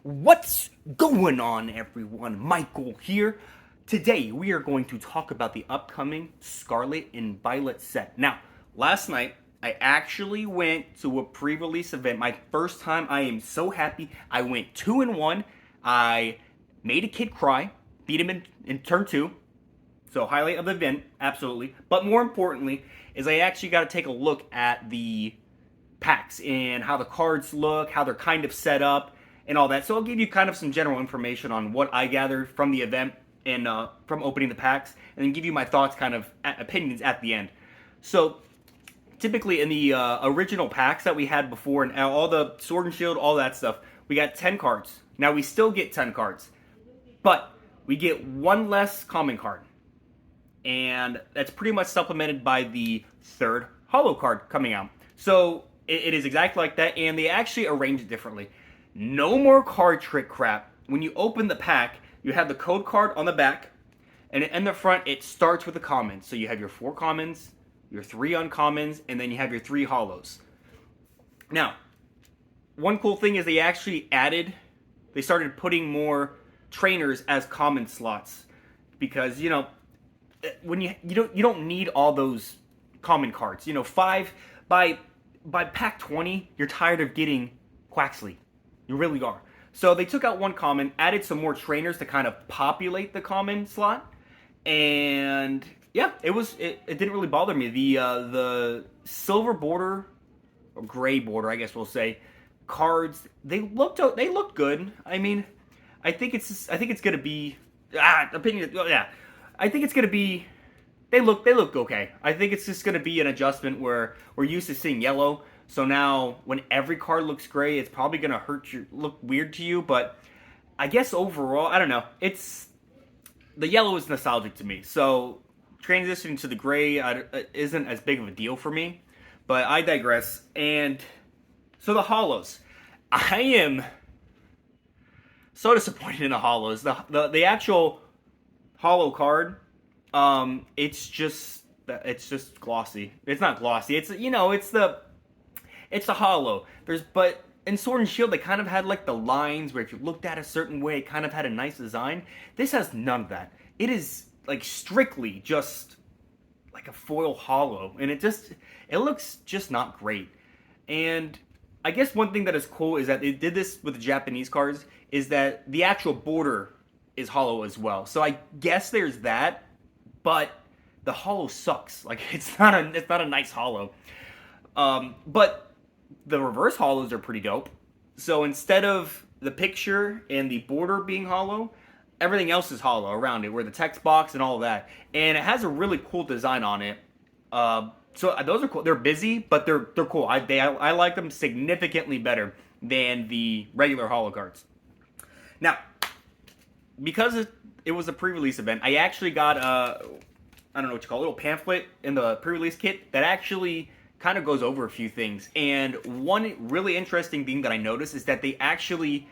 What's going on, everyone? Michael here. Today we are going to talk about the upcoming Scarlet and Violet set. Now, last night I actually went to a pre-release event. My first time. I am so happy. I went 2-1. I made a kid cry, beat him in turn 2. So highlight of the event, absolutely. But more importantly, is I actually got to take a look at the packs and how the cards look, how they're kind of set up, and all that. So I'll give you kind of some general information on what I gathered from the event and from opening the packs, and then give you my thoughts, kind of opinions at the end. So typically in the original packs that we had before, and all the Sword and Shield, all that stuff, we got 10 cards. Now we still get 10 cards, but we get one less common card. And that's pretty much supplemented by the third holo card coming out. So it is exactly like that, and they actually arrange it differently. No more card trick crap. When you open the pack, you have the code card on the back, and in the front, it starts with the commons. So you have your 4 commons, your 3 uncommons, and then you have your 3 holos. Now, one cool thing is they started putting more trainers as common slots, because when you don't need all those common cards. 5 by pack 20, you're tired of getting Quaxley. You really are. So they took out one common, added some more trainers to kind of populate the common slot, and yeah, it didn't really bother me. The silver border, or gray border, I guess we'll say, cards, they looked good. I mean, I think it's gonna be opinion. Yeah, I think it's gonna be. They look okay. I think it's just gonna be an adjustment where we're used to seeing yellow. So now, when every card looks gray, it's probably gonna look weird to you. But I guess overall, I don't know. The yellow is nostalgic to me. So transitioning to the gray isn't as big of a deal for me. But I digress. And so the holos, I am so disappointed in the holos. The actual holo card, it's just glossy. It's not glossy. It's the holo. But in Sword and Shield, they kind of had like the lines where if you looked at a certain way, it kind of had a nice design. This has none of that. It is like strictly just like a foil holo, and it looks just not great. And I guess one thing that is cool is that they did this with the Japanese cards, is that the actual border is holo as well. So I guess there's that, but the holo sucks. Like it's not a nice holo. But the reverse holos are pretty dope. So instead of the picture and the border being holo, everything else is holo around it, where the text box and all of that, and it has a really cool design on it. So those are cool. They're busy, but they're cool. I like them significantly better than the regular holo cards. Now, because it was a pre-release event, I actually got I don't know what you call it, a little pamphlet in the pre-release kit that actually kind of goes over a few things. And one really interesting thing that I noticed is that they actually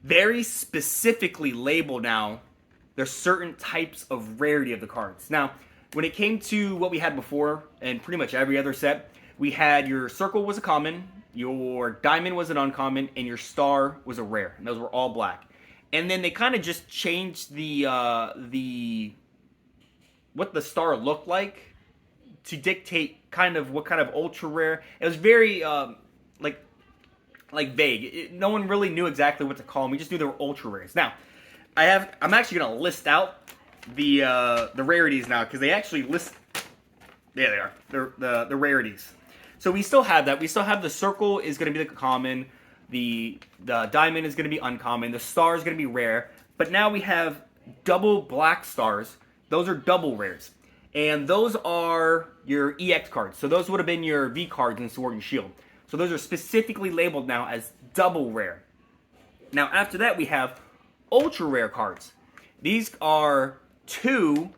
very specifically label now there's certain types of rarity of the cards. Now, when it came to what we had before, and pretty much every other set, we had your circle was a common, your diamond was an uncommon, and your star was a rare. And those were all black. And then they kind of just changed the what the star looked like to dictate kind of what kind of ultra rare. It was very like vague. No one really knew exactly what to call them. We just knew they were ultra rares. Now, I'm actually gonna list out the rarities now, because they actually list. There they are. They're the rarities. So we still have that. We still have the circle is gonna be like a common. The diamond is gonna be uncommon. The star is gonna be rare. But now we have double black stars. Those are double rares. And those are your EX cards. So those would have been your V cards in Sword and Shield. So those are specifically labeled now as double rare. Now after that we have ultra rare cards. These are 2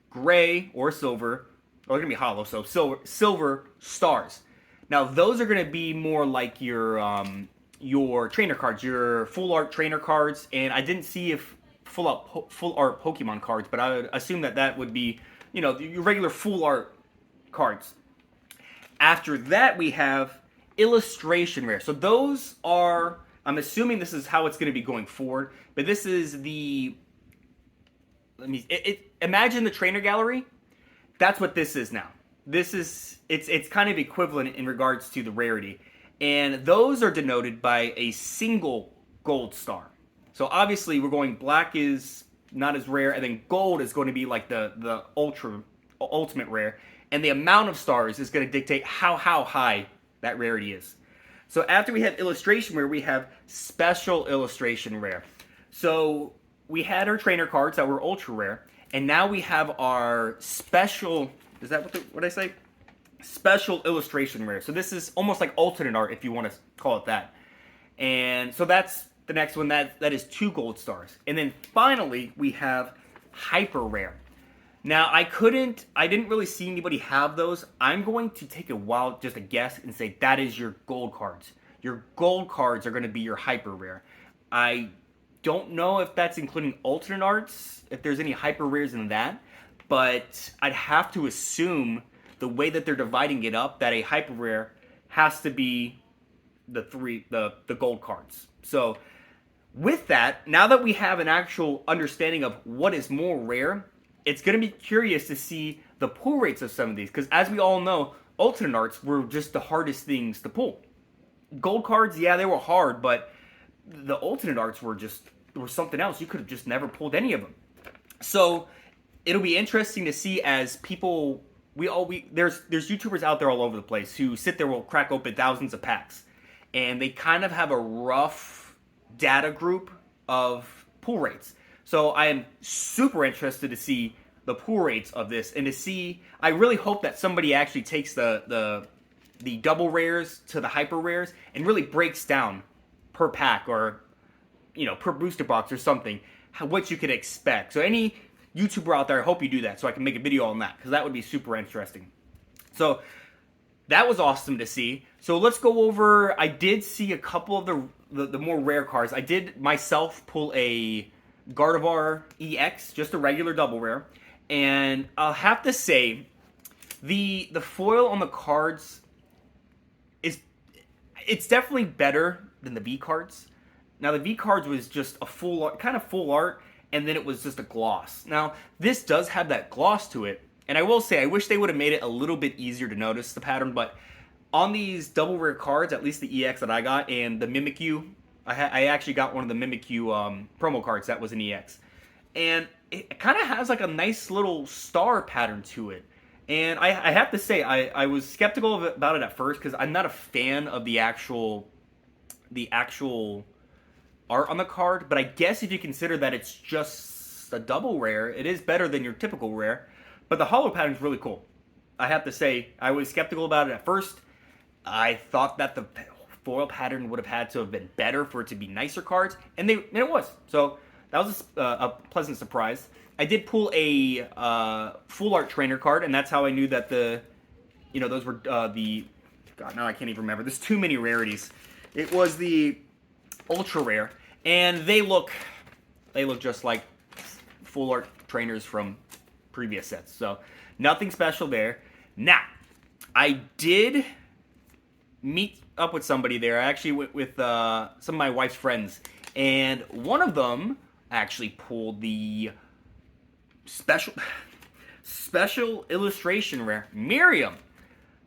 gray or silver, or they're going to be hollow, so silver stars. Now those are going to be more like your trainer cards, your full art trainer cards. And I didn't see if full art Pokemon cards, but I would assume that would be, your regular full art cards. After that, we have illustration rare. So those are I'm assuming this is how it's going to be going forward. But this is the, imagine the trainer gallery. That's what this is now. This is, it's kind of equivalent in regards to the rarity. And those are denoted by a single gold star. So obviously we're going black is not as rare, and then gold is going to be like the ultimate rare. And the amount of stars is going to dictate how high that rarity is. So after we have illustration rare, we have special illustration rare. So we had our trainer cards that were ultra rare, and now we have our special, is that what I say? Special illustration rare. So this is almost like alternate art, if you want to call it that. And so that's the next one. That is 2 gold stars. And then finally, we have hyper rare. Now, I didn't really see anybody have those. I'm going to take just a guess and say that is your gold cards. Your gold cards are going to be your hyper rare. I don't know if that's including alternate arts, if there's any hyper rares in that, but I'd have to assume the way that they're dividing it up, that a hyper rare has to be the gold cards. So with that, now that we have an actual understanding of what is more rare, it's going to be curious to see the pull rates of some of these, because as we all know, alternate arts were just the hardest things to pull. Gold cards, yeah, they were hard, but the alternate arts were something else. You could have just never pulled any of them. So it'll be interesting to see as people, there's YouTubers out there all over the place who sit there, will crack open thousands of packs, and they kind of have a rough data group of pull rates. So I am super interested to see the pull rates of this, and to see, I really hope that somebody actually takes the double rares to the hyper rares and really breaks down per pack, or per booster box or something, what you could expect. So any YouTuber out there, I hope you do that so I can make a video on that, because that would be super interesting. So that was awesome to see. So let's go over, I did see a couple of the more rare cards. I did myself pull a Gardevoir EX, just a regular double rare, and I'll have to say the foil on the cards it's definitely better than the V cards. Now the V cards was just a full art, and then it was just a gloss. Now this does have that gloss to it, and I will say I wish they would have made it a little bit easier to notice the pattern. But on these double rare cards, at least the EX that I got and the Mimikyu, I actually got one of the Mimikyu promo cards that was an EX. And it kind of has like a nice little star pattern to it. And I have to say, I was skeptical about it at first, because I'm not a fan of the actual art on the card. But I guess if you consider that it's just a double rare, it is better than your typical rare. But the holo pattern is really cool. I have to say, I was skeptical about it at first. I thought that the foil pattern would have had to have been better for it to be nicer cards, and it was. So that was a pleasant surprise. I did pull a full art trainer card, and that's how I knew that those were God, now I can't even remember. There's too many rarities. It was the ultra rare, and they look just like full art trainers from previous sets. So nothing special there. Now, I did meet up with somebody there. I actually went with some of my wife's friends, and one of them actually pulled the special illustration rare Miriam.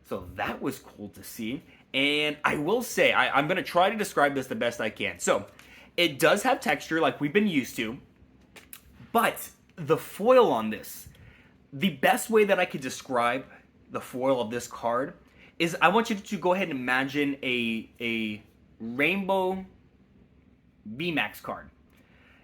So that was cool to see. And I will say, I'm going to try to describe this the best I can. So it does have texture like we've been used to, but the foil on this, the best way that I could describe the foil of this card is, I want you to go ahead and imagine a rainbow VMAX card.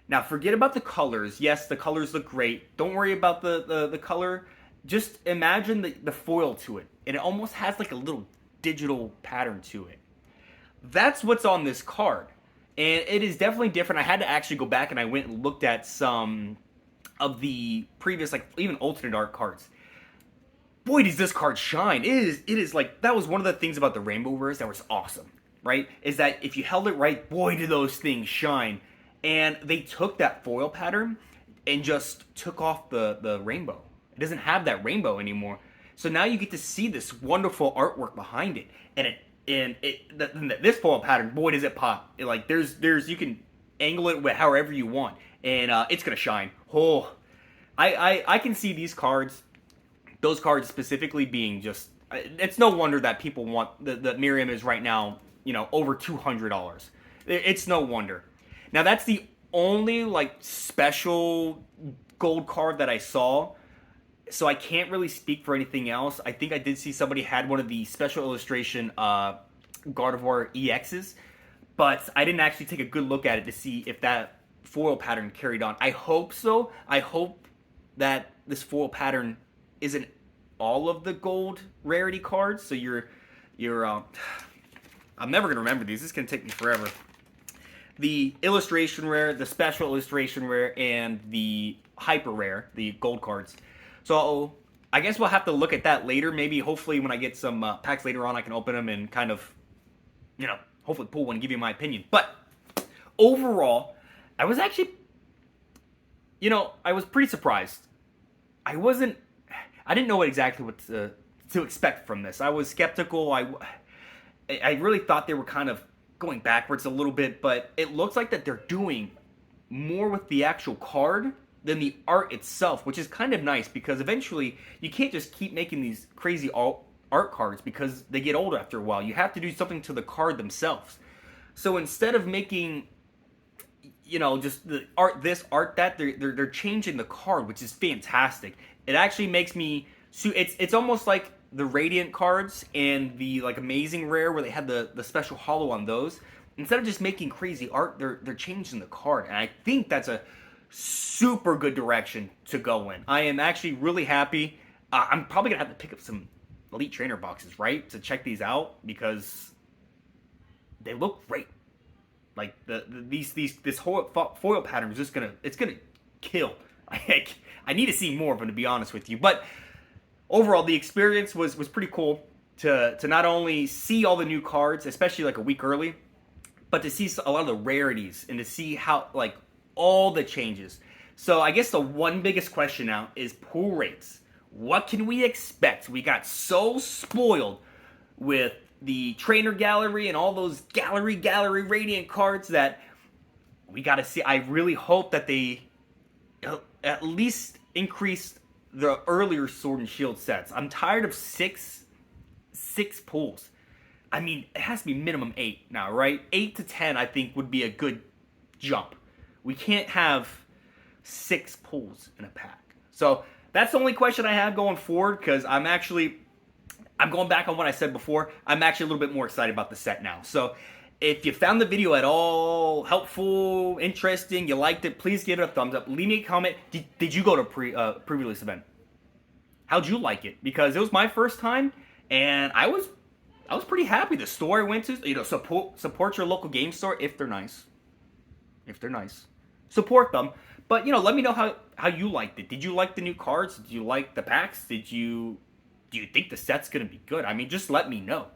Now, forget about the colors. Yes, the colors look great. Don't worry about the color. Just imagine the foil to it. And it almost has like a little digital pattern to it. That's what's on this card. And it is definitely different. I had to actually go back and I went and looked at some of the previous, like even alternate art cards. Boy, does this card shine. It is like, that was one of the things about the rainbow rares that was awesome, right? Is that if you held it right, boy, do those things shine. And they took that foil pattern and just took off the rainbow. It doesn't have that rainbow anymore. So now you get to see this wonderful artwork behind it. And And this foil pattern, boy, does it pop! Like there's you can angle it with however you want, and it's gonna shine. Oh, I can see these cards, those cards specifically being just. It's no wonder that people want the Miriam is right now, over $200. It's no wonder. Now that's the only like special gold card that I saw, so I can't really speak for anything else. I think I did see somebody had one of the special illustration Gardevoir EXs, but I didn't actually take a good look at it to see if that foil pattern carried on. I hope so. I hope that this foil pattern isn't all of the gold rarity cards. So you're I'm never gonna remember these. This is gonna take me forever. The illustration rare, the special illustration rare, and the hyper rare, the gold cards. So I guess we'll have to look at that later. Maybe, hopefully, when I get some packs later on, I can open them and kind of, hopefully pull one and give you my opinion. But overall, I was actually, I was pretty surprised. I didn't know exactly what to expect from this. I was skeptical. I really thought they were kind of going backwards a little bit, but it looks like that they're doing more with the actual card than the art itself, which is kind of nice, because eventually you can't just keep making these crazy art cards because they get old after a while. You have to do something to the card themselves. So instead of making, just the art this, art that, they're changing the card, which is fantastic. It actually makes me, it's almost like the Radiant cards and the like Amazing Rare, where they had the special holo on those. Instead of just making crazy art, they're changing the card, and I think that's a super good direction to go in. I am actually really happy. I'm probably gonna have to pick up some Elite Trainer boxes, right, to check these out, because they look great. Like this whole foil pattern is just gonna kill. I need to see more of them, to be honest with you, but overall, the experience was pretty cool to not only see all the new cards, especially like a week early, but to see a lot of the rarities and to see how, like, all the changes. So I guess the one biggest question now is pull rates. What can we expect? We got so spoiled with the trainer gallery and all those gallery Radiant cards that we got to see. I really hope that they at least increase the earlier Sword and Shield sets. I'm tired of six pulls. I mean, it has to be minimum 8 now, right? 8 to 10, I think, would be a good jump. We can't have 6 pulls in a pack. So that's the only question I have going forward, because I'm going back on what I said before. I'm actually a little bit more excited about the set now. So if you found the video at all helpful, interesting, you liked it, please give it a thumbs up. Leave me a comment. Did you go to pre-release event? How'd you like it? Because it was my first time, and I was pretty happy. The store I went to, support your local game store if they're nice. If they're nice, support them. But let me know how you liked it. Did you like the new cards? Did you like the packs? Do you think the set's gonna be good? I mean, just let me know.